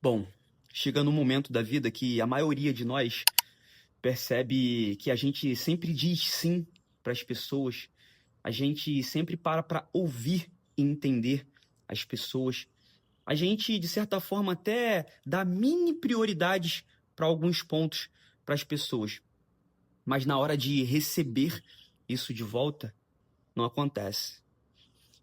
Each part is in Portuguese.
Bom, chega num momento da vida que a maioria de nós percebe que a gente sempre diz sim para as pessoas, a gente sempre para ouvir e entender as pessoas. A gente, de certa forma, até dá mini prioridades para alguns pontos para as pessoas, mas na hora de receber isso de volta, não acontece.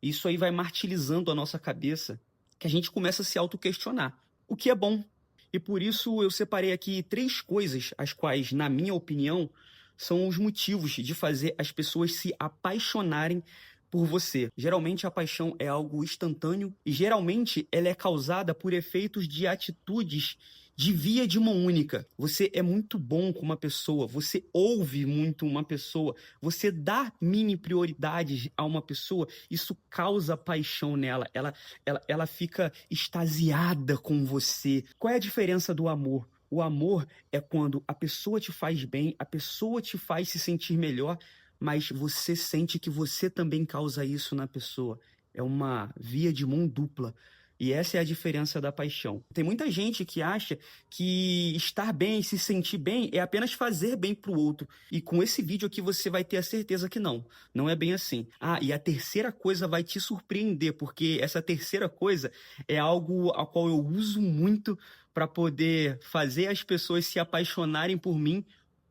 Isso aí vai martirizando a nossa cabeça, que a gente começa a se autoquestionar, o que é bom. E por isso eu separei aqui 3 coisas, as quais, na minha opinião, são os motivos de fazer as pessoas se apaixonarem por você. Geralmente a paixão é algo instantâneo e geralmente ela é causada por efeitos de atitudes de via de mão única. Você é muito bom com uma pessoa, você ouve muito uma pessoa, você dá mini prioridades a uma pessoa, isso causa paixão nela, ela fica extasiada com você. Qual é a diferença do amor? O amor é quando a pessoa te faz bem, a pessoa te faz se sentir melhor, mas você sente que você também causa isso na pessoa. É uma via de mão dupla. E essa é a diferença da paixão. Tem muita gente que acha que estar bem, se sentir bem, é apenas fazer bem pro outro. E com esse vídeo aqui você vai ter a certeza que não. Não é bem assim. Ah, e a terceira coisa vai te surpreender, porque essa terceira coisa é algo ao qual eu uso muito para poder fazer as pessoas se apaixonarem por mim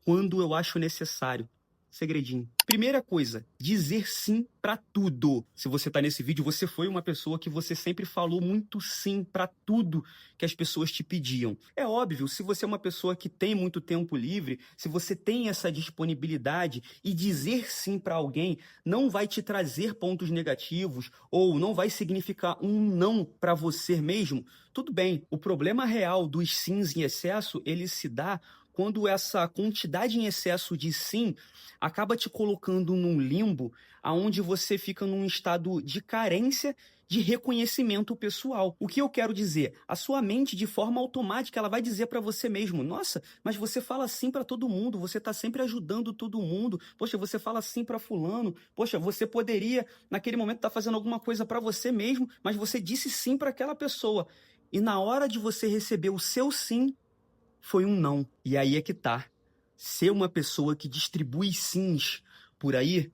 quando eu acho necessário. Segredinho. Primeira coisa, dizer sim pra tudo. Se você tá nesse vídeo, você foi uma pessoa que você sempre falou muito sim pra tudo que as pessoas te pediam. É óbvio, se você é uma pessoa que tem muito tempo livre, se você tem essa disponibilidade e dizer sim pra alguém não vai te trazer pontos negativos ou não vai significar um não pra você mesmo, tudo bem. O problema real dos sims em excesso, ele se dá quando essa quantidade em excesso de sim acaba te colocando num limbo aonde você fica num estado de carência de reconhecimento pessoal. O que eu quero dizer? A sua mente, de forma automática, ela vai dizer para você mesmo: nossa, mas você fala sim para todo mundo, você está sempre ajudando todo mundo. Poxa, você fala sim para fulano. Poxa, você poderia, naquele momento, estar fazendo alguma coisa para você mesmo, mas você disse sim para aquela pessoa. E na hora de você receber o seu sim, foi um não. E aí é que tá. Ser uma pessoa que distribui sims por aí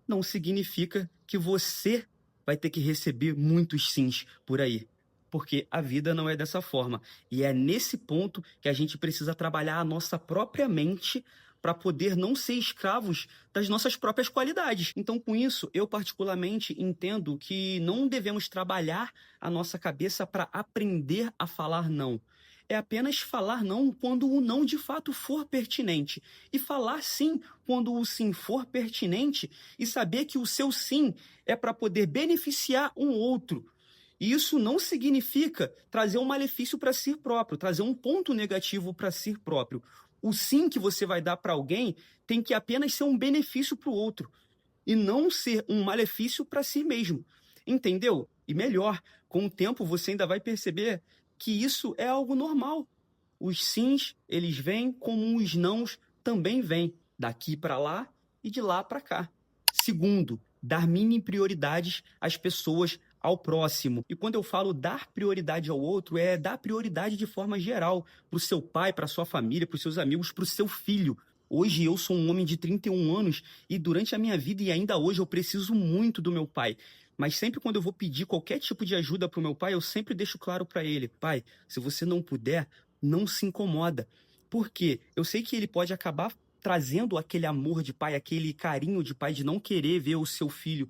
não significa que você vai ter que receber muitos sims por aí. Porque a vida não é dessa forma. E é nesse ponto que a gente precisa trabalhar a nossa própria mente para poder não ser escravos das nossas próprias qualidades. Então, com isso, eu particularmente entendo que não devemos trabalhar a nossa cabeça para aprender a falar não. É apenas falar não quando o não de fato for pertinente. E falar sim quando o sim for pertinente e saber que o seu sim é para poder beneficiar um outro. E isso não significa trazer um malefício para si próprio, trazer um ponto negativo para si próprio. O sim que você vai dar para alguém tem que apenas ser um benefício para o outro e não ser um malefício para si mesmo. Entendeu? E melhor, com o tempo você ainda vai perceber que isso é algo normal. Os sims, eles vêm como os nãos também vêm, daqui para lá e de lá para cá. Segundo, dar mini prioridades às pessoas, ao próximo. E quando eu falo dar prioridade ao outro, é dar prioridade de forma geral, para o seu pai, para a sua família, para os seus amigos, para o seu filho. Hoje eu sou um homem de 31 anos e durante a minha vida e ainda hoje eu preciso muito do meu pai. Mas sempre quando eu vou pedir qualquer tipo de ajuda para o meu pai, eu sempre deixo claro para ele: pai, se você não puder, não se incomoda. Por quê? Eu sei que ele pode acabar trazendo aquele amor de pai, aquele carinho de pai, de não querer ver o seu filho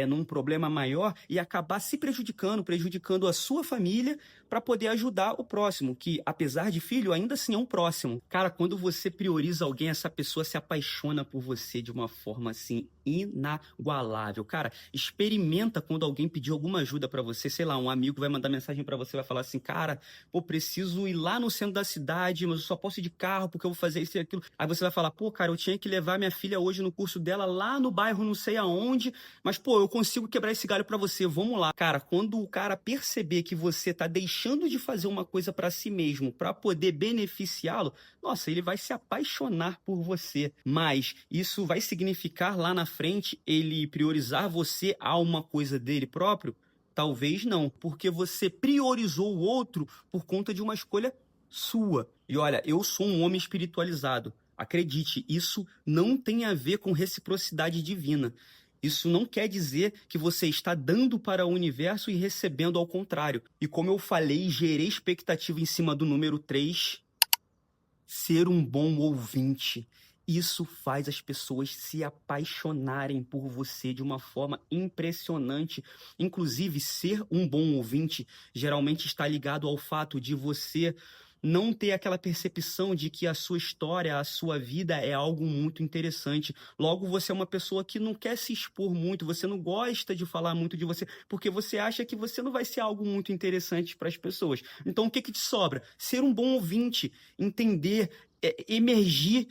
num problema maior e acabar se prejudicando a sua família para poder ajudar o próximo, que apesar de filho, ainda assim é um próximo. Cara, quando você prioriza alguém, essa pessoa se apaixona por você de uma forma assim inagualável. Cara, experimenta quando alguém pedir alguma ajuda para você, sei lá, um amigo vai mandar mensagem para você, vai falar assim: cara, pô, preciso ir lá no centro da cidade, mas eu só posso ir de carro porque eu vou fazer isso e aquilo. Aí você vai falar: pô, cara, eu tinha que levar minha filha hoje no curso dela lá no bairro não sei aonde, mas, pô, eu consigo quebrar esse galho pra você, vamos lá. Cara, quando o cara perceber que você tá deixando de fazer uma coisa pra si mesmo, pra poder beneficiá-lo, nossa, ele vai se apaixonar por você. Mas isso vai significar lá na frente ele priorizar você a uma coisa dele próprio? Talvez não, porque você priorizou o outro por conta de uma escolha sua. E olha, eu sou um homem espiritualizado. Acredite, isso não tem a ver com reciprocidade divina. Isso não quer dizer que você está dando para o universo e recebendo ao contrário. E como eu falei, gerei expectativa em cima do número 3, ser um bom ouvinte. Isso faz as pessoas se apaixonarem por você de uma forma impressionante. Inclusive, ser um bom ouvinte geralmente está ligado ao fato de você não ter aquela percepção de que a sua história, a sua vida é algo muito interessante. Logo, você é uma pessoa que não quer se expor muito, você não gosta de falar muito de você, porque você acha que você não vai ser algo muito interessante para as pessoas. Então, o que que te sobra? Ser um bom ouvinte, entender, emergir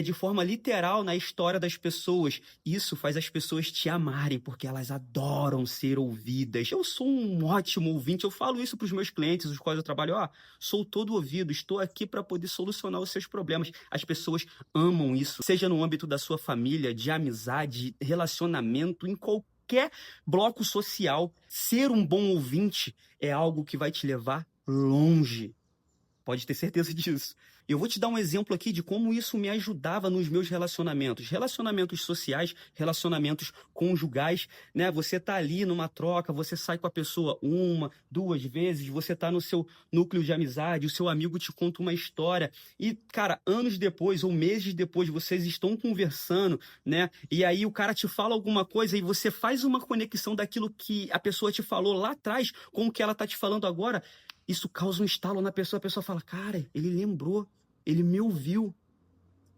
de forma literal na história das pessoas. Isso faz as pessoas te amarem, porque elas adoram ser ouvidas. Eu sou um ótimo ouvinte, eu falo isso para os meus clientes, os quais eu trabalho. Ó, sou todo ouvido, estou aqui para poder solucionar os seus problemas. As pessoas amam isso, seja no âmbito da sua família, de amizade, relacionamento, em qualquer bloco social. Ser um bom ouvinte é algo que vai te levar longe. Pode ter certeza disso. Eu vou te dar um exemplo aqui de como isso me ajudava nos meus relacionamentos. Relacionamentos sociais, relacionamentos conjugais, né? Você tá ali numa troca, você sai com a pessoa uma, duas vezes, você tá no seu núcleo de amizade, o seu amigo te conta uma história e, cara, anos depois ou meses depois, vocês estão conversando, né? E aí o cara te fala alguma coisa e você faz uma conexão daquilo que a pessoa te falou lá atrás com o que ela tá te falando agora. Isso causa um estalo na pessoa, a pessoa fala, cara, ele lembrou, ele me ouviu,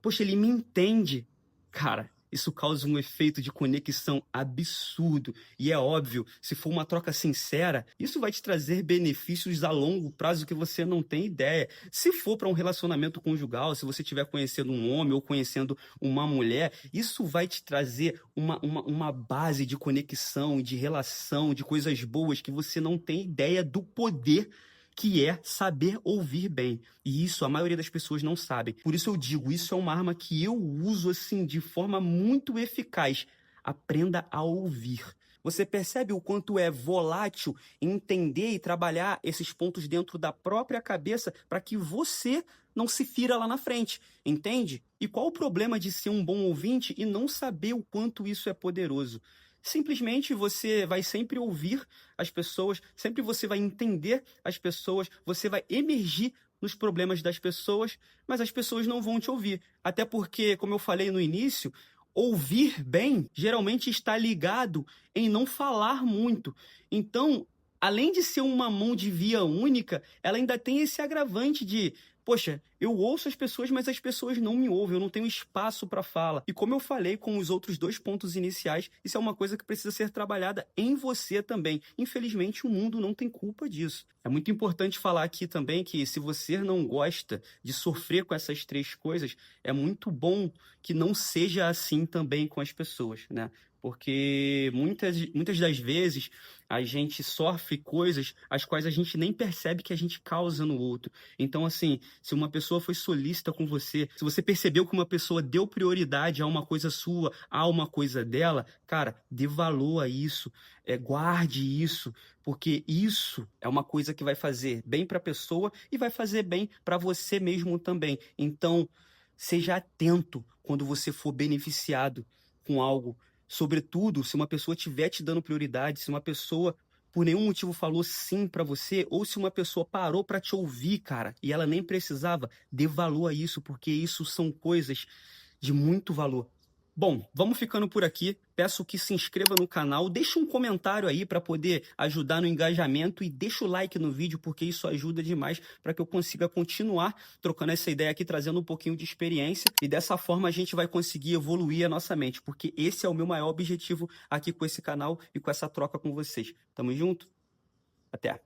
poxa, ele me entende. Cara, isso causa um efeito de conexão absurdo. E é óbvio, se for uma troca sincera, isso vai te trazer benefícios a longo prazo que você não tem ideia. Se for para um relacionamento conjugal, se você estiver conhecendo um homem ou conhecendo uma mulher, isso vai te trazer uma base de conexão, de relação, de coisas boas que você não tem ideia do poder que é saber ouvir bem. E isso a maioria das pessoas não sabe. Por isso eu digo, isso é uma arma que eu uso assim de forma muito eficaz. Aprenda a ouvir. Você percebe o quanto é volátil entender e trabalhar esses pontos dentro da própria cabeça para que você não se fira lá na frente, entende? E qual o problema de ser um bom ouvinte e não saber o quanto isso é poderoso? Simplesmente você vai sempre ouvir as pessoas, sempre você vai entender as pessoas, você vai emergir nos problemas das pessoas, mas as pessoas não vão te ouvir. Até porque, como eu falei no início, ouvir bem geralmente está ligado em não falar muito. Então, além de ser uma mão de via única, ela ainda tem esse agravante de, poxa, eu ouço as pessoas, mas as pessoas não me ouvem, eu não tenho espaço para fala. E como eu falei com os outros dois pontos iniciais, isso é uma coisa que precisa ser trabalhada em você também. Infelizmente, o mundo não tem culpa disso. É muito importante falar aqui também que se você não gosta de sofrer com essas três coisas, é muito bom que não seja assim também com as pessoas, né? Porque muitas das vezes a gente sofre coisas as quais a gente nem percebe que a gente causa no outro. Então, assim, se uma pessoa foi solícita com você, se você percebeu que uma pessoa deu prioridade a uma coisa sua, a uma coisa dela, cara, dê valor a isso, guarde isso, porque isso é uma coisa que vai fazer bem para a pessoa e vai fazer bem para você mesmo também. Então, seja atento quando você for beneficiado com algo. Sobretudo, se uma pessoa estiver te dando prioridade, se uma pessoa por nenhum motivo falou sim pra você, ou se uma pessoa parou pra te ouvir, cara, e ela nem precisava, dê valor a isso, porque isso são coisas de muito valor. Bom, vamos ficando por aqui. Peço que se inscreva no canal, deixe um comentário aí para poder ajudar no engajamento e deixa o like no vídeo, porque isso ajuda demais para que eu consiga continuar trocando essa ideia aqui, trazendo um pouquinho de experiência e dessa forma a gente vai conseguir evoluir a nossa mente, porque esse é o meu maior objetivo aqui com esse canal e com essa troca com vocês. Tamo junto? Até!